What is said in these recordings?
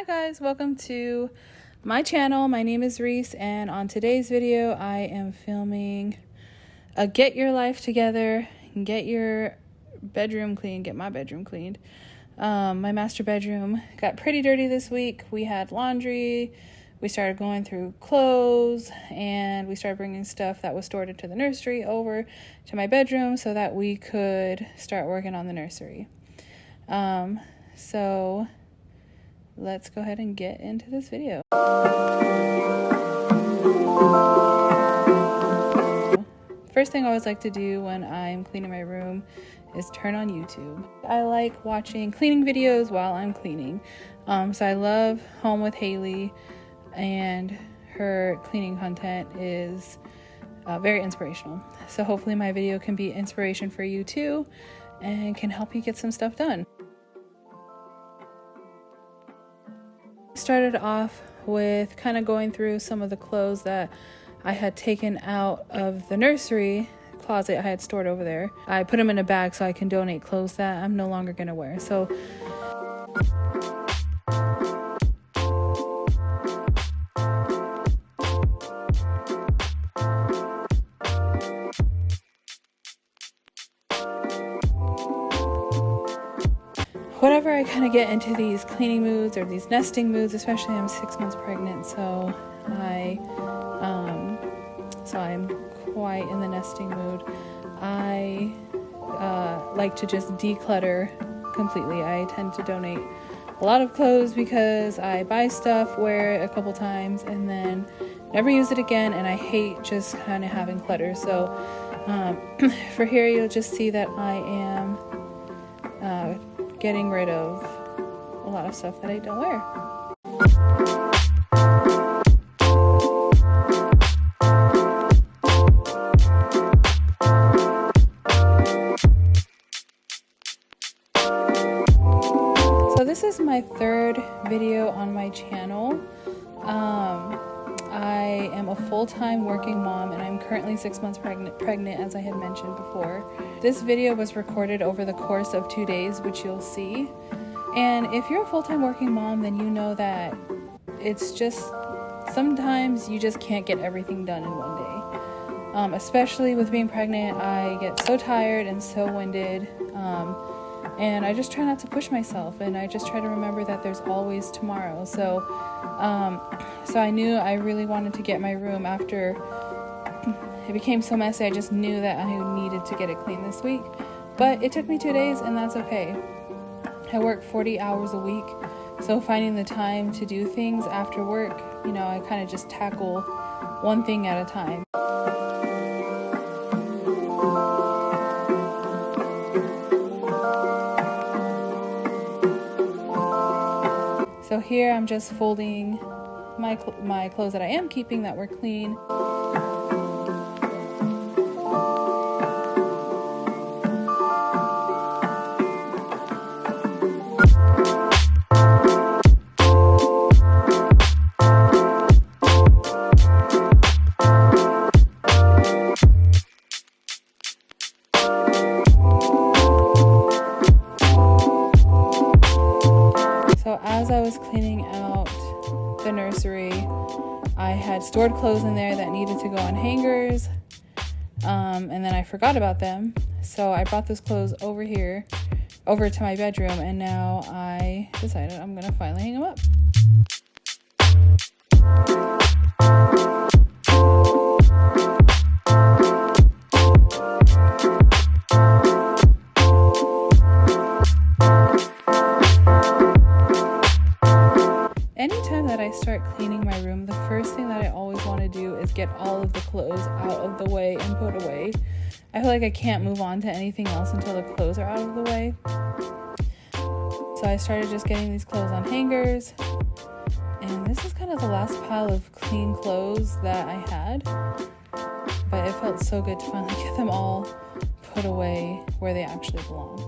Hi guys, welcome to my channel. My name is Rese, and on today's video I am filming a get your life together, get your bedroom clean, get my bedroom cleaned. My master bedroom got pretty dirty this week. We had laundry, we started going through clothes, and we started bringing stuff that was stored into the nursery over to my bedroom so that we could start working on the nursery. So let's go ahead and get into this video. First thing I always like to do when I'm cleaning my room is turn on YouTube. I like watching cleaning videos while I'm cleaning. So I love Home with Haley, and her cleaning content is very inspirational. So hopefully my video can be inspiration for you too and can help you get some stuff done. Started off with kind of going through some of the clothes that I had taken out of the nursery closet I had stored over there. I put them in a bag so I can donate clothes that I'm no longer going to wear. So whenever I kind of get into these cleaning moods or these nesting moods, especially I'm 6 months pregnant, so I'm quite in the nesting mood. I like to just declutter completely. I tend to donate a lot of clothes because I buy stuff, wear it a couple times, and then never use it again, and I hate just kind of having clutter. So for here, you'll just see that I am getting rid of a lot of stuff that I don't wear. So this is my third video on my channel. I am a full-time working mom, and I'm currently 6 months pregnant, as I had mentioned before. This video was recorded over the course of 2 days, which you'll see. And if you're a full-time working mom, then you know that it's just sometimes you just can't get everything done in one day. Especially with being pregnant, I get so tired and so winded. And I just try not to push myself, and I just try to remember that there's always tomorrow. So I knew I really wanted to get my room after it became so messy. I just knew that I needed to get it clean this week. But it took me 2 days, and that's okay. I work 40 hours a week, so finding the time to do things after work, I kind of just tackle one thing at a time. So here I'm just folding my clothes that I am keeping that were clean. So as I was cleaning out the nursery, I had stored clothes in there that needed to go on hangers, and then I forgot about them. So I brought those clothes over to my bedroom, and now I decided I'm gonna finally hang them up. Anytime that I start cleaning my room, the first thing that I always want to do is get all of the clothes out of the way and put away. I feel like I can't move on to anything else until the clothes are out of the way. So I started just getting these clothes on hangers, and this is kind of the last pile of clean clothes that I had, but it felt so good to finally get them all put away where they actually belong.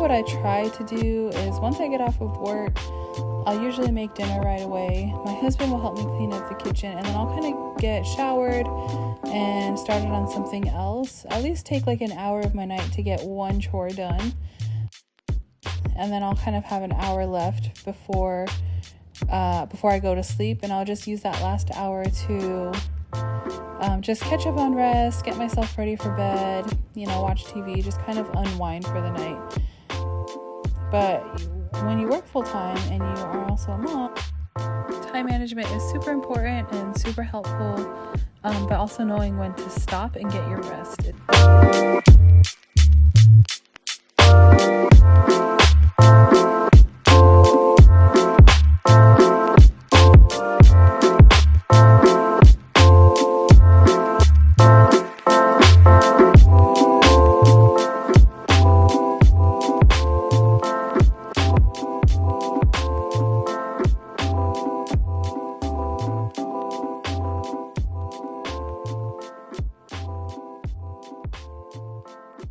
what I try to do is once I get off of work, I'll usually make dinner right away. My husband will help me clean up the kitchen, and then I'll kind of get showered and started on something else. At least take like an hour of my night to get one chore done. And then I'll kind of have an hour left before I go to sleep, and I'll just use that last hour to just catch up on rest, get myself ready for bed, watch TV, just kind of unwind for the night. But when you work full-time and you are also a mom, time management is super important and super helpful, but also knowing when to stop and get your rest.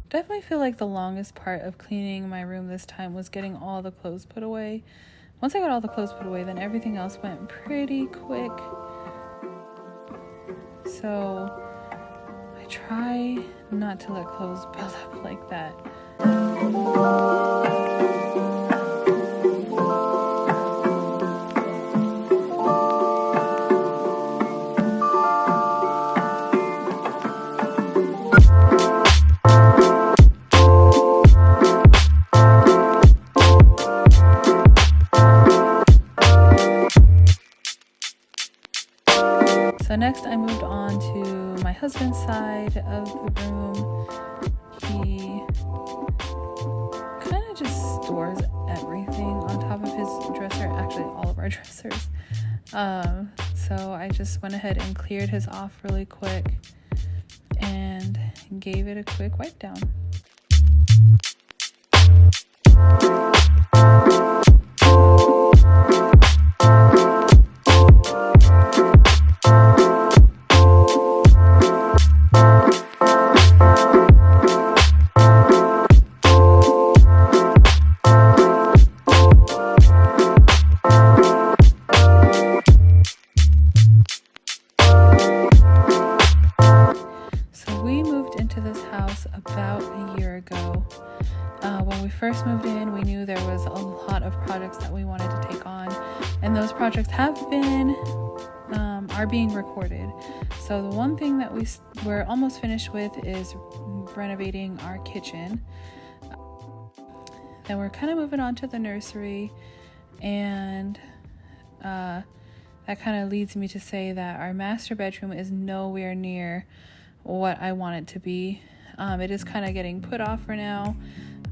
Definitely feel like the longest part of cleaning my room this time was getting all the clothes put away. Once I got all the clothes put away, then everything else went pretty quick. So I try not to let clothes build up like that. So next I moved on to my husband's side of the room. He kind of just stores everything on top of his dresser, actually all of our dressers. So I just went ahead and cleared his off really quick and gave it a quick wipe down. About a year ago. When we first moved in, we knew there was a lot of projects that we wanted to take on, and those projects are being recorded. So the one thing that we're almost finished with is renovating our kitchen. Then we're kind of moving on to the nursery, and that kind of leads me to say that our master bedroom is nowhere near what I want it to be. It is kind of getting put off for now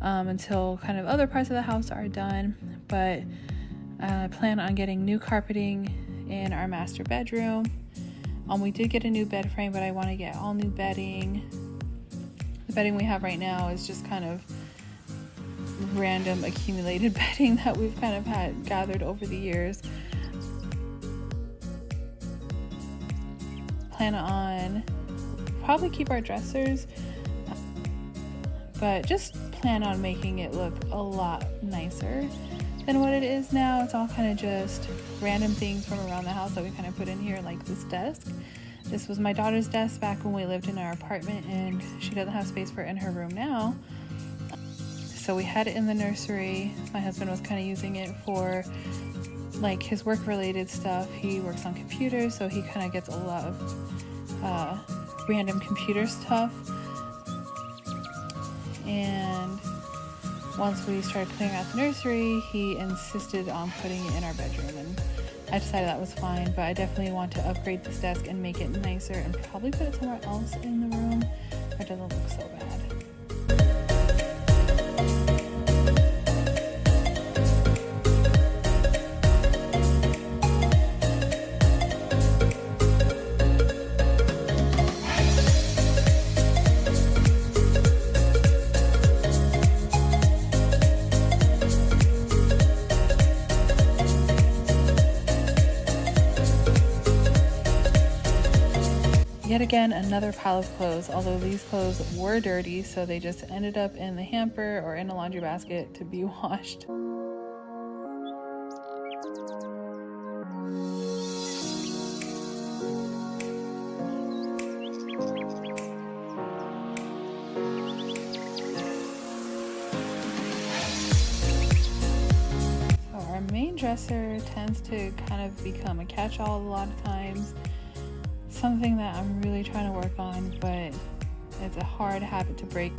until kind of other parts of the house are done, but I plan on getting new carpeting in our master bedroom. We did get a new bed frame, but I want to get all new bedding. The bedding we have right now is just kind of random accumulated bedding that we've kind of had gathered over the years. Plan on probably keep our dressers, but just plan on making it look a lot nicer than what it is now. It's all kind of just random things from around the house that we kind of put in here, like this desk. This was my daughter's desk back when we lived in our apartment, and she doesn't have space for it in her room now. So we had it in the nursery. My husband was kind of using it for like his work related stuff. He works on computers, so he kind of gets a lot of random computer stuff. And once we started clearing out the nursery, he insisted on putting it in our bedroom, and I decided that was fine, but I definitely want to upgrade this desk and make it nicer and probably put it somewhere else in the room where it doesn't look so bad. yet again another pile of clothes, although these clothes were dirty, so they just ended up in the hamper or in a laundry basket to be washed. Our main dresser tends to kind of become a catch-all a lot of times. Something that I'm really trying to work on, but it's a hard habit to break.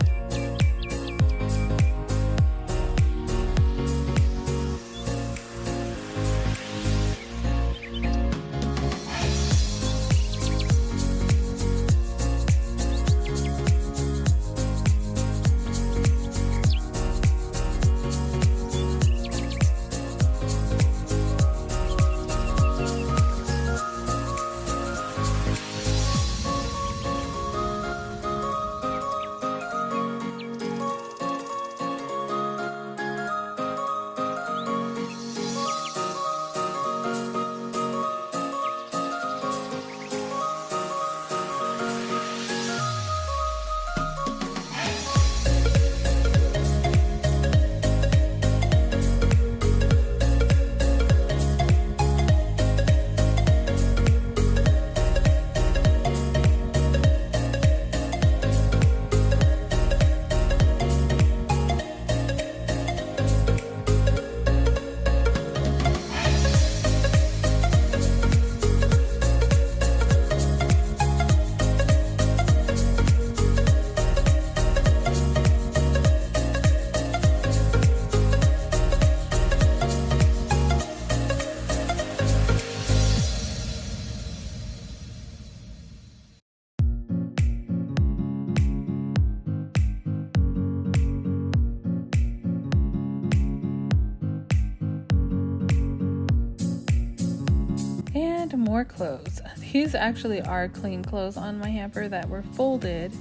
And more clothes. These actually are clean clothes on my hamper that were folded,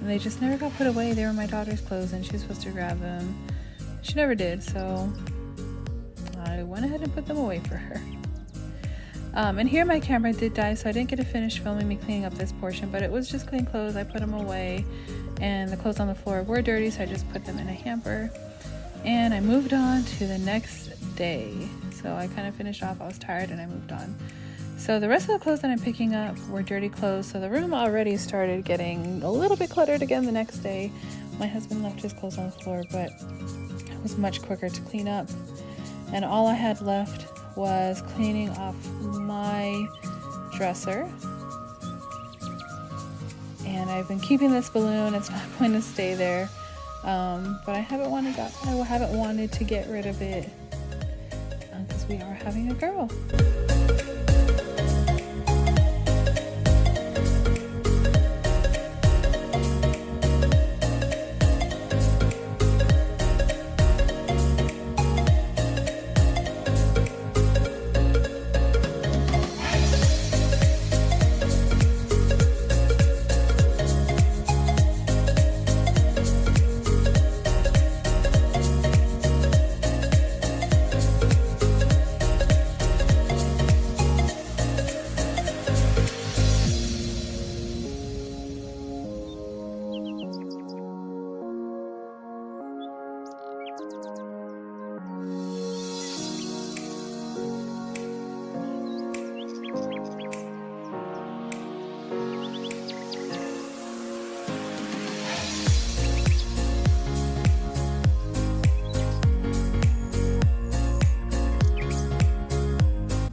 and they just never got put away. They were my daughter's clothes and she was supposed to grab them. She never did, so I went ahead and put them away for her. And here my camera did die, so I didn't get to finish filming me cleaning up this portion, but it was just clean clothes. I put them away, and the clothes on the floor were dirty, so I just put them in a hamper. And I moved on to the next day. So I kind of finished off. I was tired and I moved on. So the rest of the clothes that I'm picking up were dirty clothes. So the room already started getting a little bit cluttered again the next day. My husband left his clothes on the floor, but it was much quicker to clean up. And all I had left was cleaning off my dresser. And I've been keeping this balloon. It's not going to stay there. But I haven't wanted to get rid of it because we are having a girl.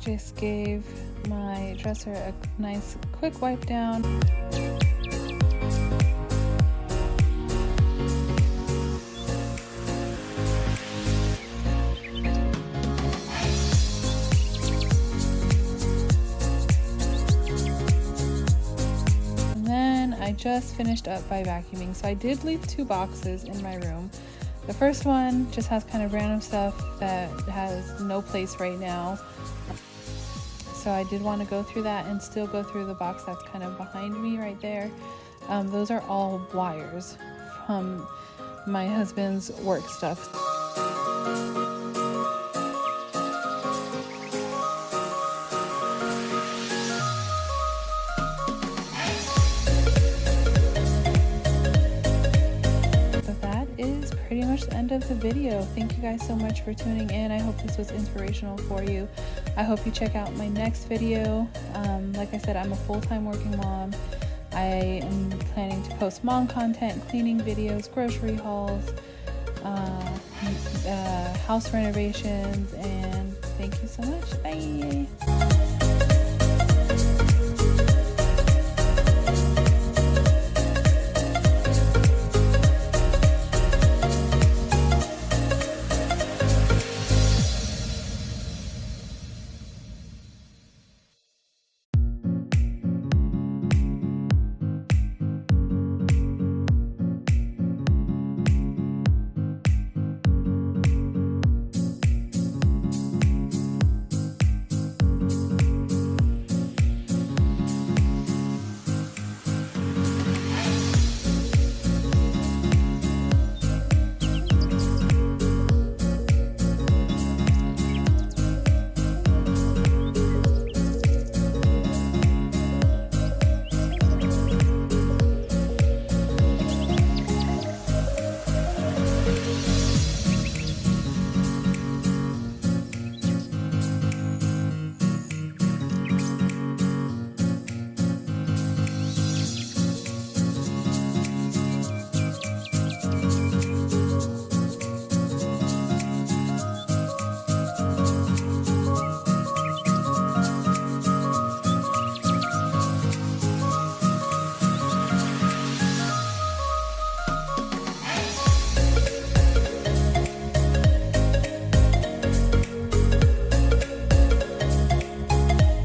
Just gave my dresser a nice quick wipe down. And then I just finished up by vacuuming. So I did leave 2 boxes in my room. The first one just has kind of random stuff that has no place right now. So I did want to go through that and still go through the box that's kind of behind me right there. Those are all wires from my husband's work stuff. much the end of the video. Thank you guys so much for tuning in. I hope this was inspirational for you. I hope you check out my next video. Like I said, I'm a full-time working mom. I am planning to post mom content, cleaning videos, grocery hauls, house renovations, and thank you so much. Bye.